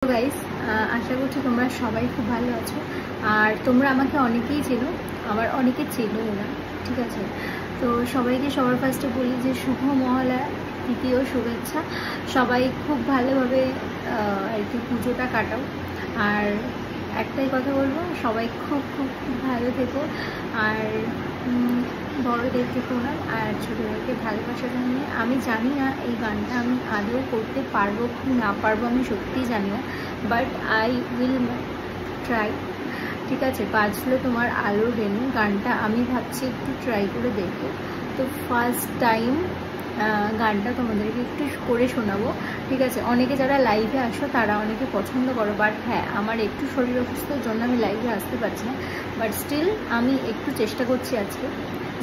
Guys, আশা করছি তোমরা সবাই খুব ভালো আছো। আর তোমরা আমাকে অনেকেই চেনো, আবার অনেকে চেনো না, ঠিক আছে? তো সবাইকে সবার ফার্স্টে বলি যে শুভ মহালয়া, তৃতীয় শুভেচ্ছা। সবাই খুব ভালোভাবে আর কি পুজোটা কাটাও। আর একটাই কথা বলবো, সবাই খুব খুব খুব ভালো থেকো। আর বড়দের থেকেও না, আর ছোটোদেরকে ভালোবাসা জানিয়ে। আমি জানি না এই গানটা আমি আদৌ করতে পারবো কি না পারবো, আমি সত্যিই জানি না, বাট আই উইল ট্রাই। ঠিক আছে, বাজলো তোমার আলোর বেনু গানটা, আমি ভাবছি একটু ট্রাই করে দেখবো। তো ফার্স্ট টাইম গানটা তোমাদেরকে একটু করে শোনাবো, ঠিক আছে? অনেকে যারা লাইভে আসো তারা অনেকে পছন্দ করো, বাট হ্যাঁ, আমার একটু শরীর অসুস্থর জন্য আমি লাইভে আসতে পারছি না, বাট স্টিল আমি একটু চেষ্টা করছি আজকে।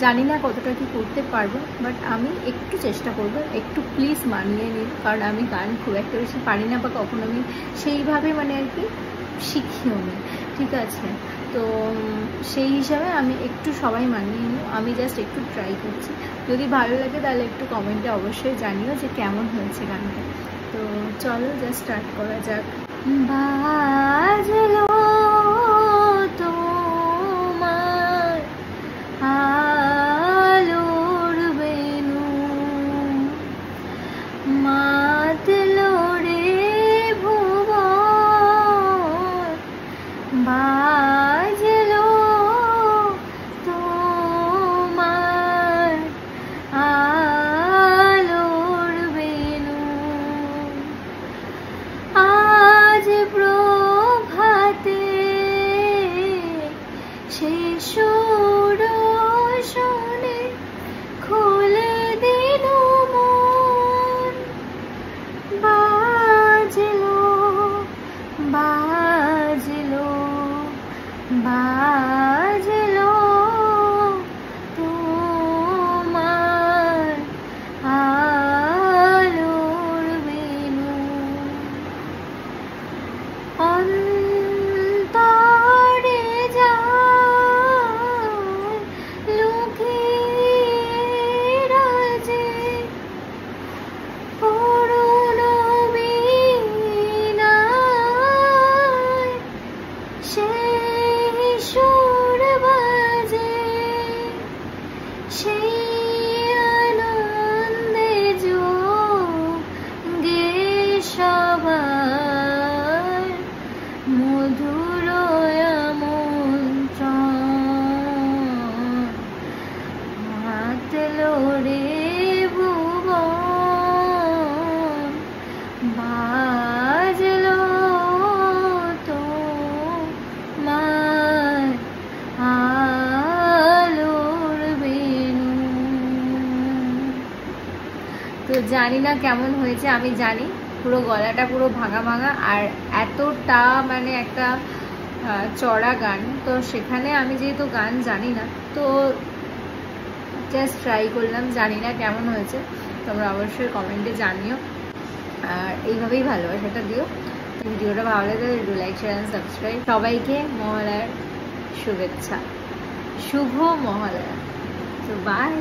জানি না কতটা কি করতে পারবো, বাট আমি একটু চেষ্টা করবো। একটু প্লিজ মানিয়ে নিন, কারণ আমি গান খুব একটা বেশি পারি না, বা কখনো আমি সেইভাবে মানে আর কি শিখিও নি, ঠিক আছে? তো সেই হিসাবে আমি একটু সবাই মানিয়ে নিই, আমি জাস্ট একটু ট্রাই করছি। যদি ভালো লাগে তাহলে একটু কমেন্টে অবশ্যই জানিও যে কেমন হয়েছে গানটা। তো চলো জাস্ট স্টার্ট করা যাক। বাজলো তোমার আলোর বেনু, মাতলো রে ভুবন, বাজলো তোমার আলোর বেনু, আজ প্রভাতে সেই সুর শুনে খুলে দিল মন, বাজলো বাজলো বাজলো তোমার আলোর বেনু, অন্তরে যায় লুকিয়ে রাজে করুণ বীণায় সেই সুর বাজে, সেই আনন্দে যোগে সবার মধুর আমন্ত্রণ, মাতলো রে ভুবন, বাজলো তোমার আলোর বেনু। তো জানি না কেমন হয়েছে, আমি জানি পুরো গলাটা পুরো ভাঙা ভাঙা, আর এতটা মানে একটা চড়া গান, তো সেখানে আমি যেহেতু গান জানি না, তো জাস্ট ট্রাই করলাম। জানি না কেমন হয়েছে, তোমরা অবশ্যই কমেন্টে জানিও, আর এইভাবেই ভালোবাসাটা দিও। ভিডিওটা ভালো লাগে একটু লাইক, শেয়ার অ্যান্ড সাবস্ক্রাইব। সবাইকে মহালয়ার শুভেচ্ছা, শুভ মহালয়া। তো বাই।